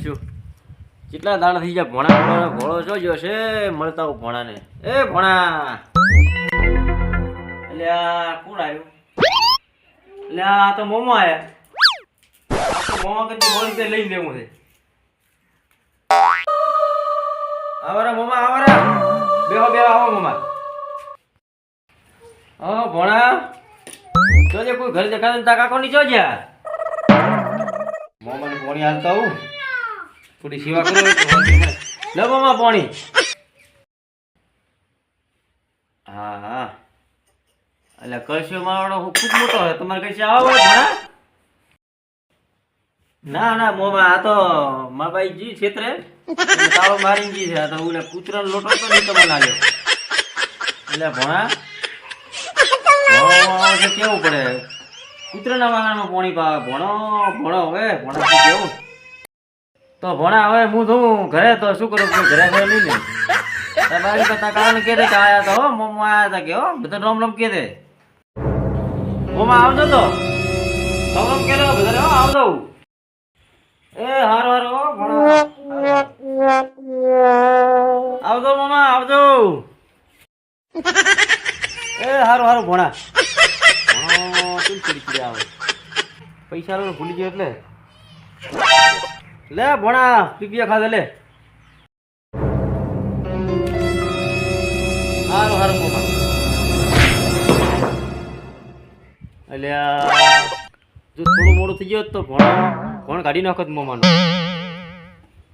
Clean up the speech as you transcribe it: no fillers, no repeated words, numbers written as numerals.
કરશું. કેટલા દાડા થઈ ગયા ભોણા ભોળો જોજો છે મળતા હું ભોણાને. એ ભોણા એટલે આ કોણ આવ્યું? એટલે આ તો મોમો આયા. મોમા કરતી બોલ તે લઈ લેવું છે. આવરા મોમા આવરા. બેહો બેહો આવો મોમા. હા ભોણા જોજે કોઈ ઘર દેખાય ને તા કાકો ની જોજે. મોમાને પાણી હાલતા હું થોડી સેવા કરો. લે મોમા પાણી. હા હા એટલે કશો મારો ખૂબ મોટો છે તમારે કઈ આવો ભણા? ના ના મોમા આ તો મારા ભાઈ જી ક્ષેત્રે તાળો મારીને જી છે. આ તો ઓલે કૂતરાનો લોટો તો નહીં તમે લાગ્યો એટલે ભણા કેવું પડે કૂતરાના વાહનમાં પાણી પાવે. ભણો ભણો હવે ભણા કેવું તો ભણા હવે હું છું ઘરે તો શું કરું ઘરે ઘરે નહીં ને તારી કરતા કારણ કે આયા તો મમ્મા આયા હતા કે હો બધા રમ રમ કે દે મમ્મા આવજો તો રમ રમ કે બધા આવજો. એ હારો હારો ભણા આવજો મમ્મા આવજો. એ હારું હારું ભણા આવે પૈસા ભૂલી ગયો એટલે લે ભણા પીપિયા ખાધે લે. હારું હારું મોમા એટલે જો થોડું મોડું થઈ ગયો તો ભણ કાઢી નાખો મોમાનું.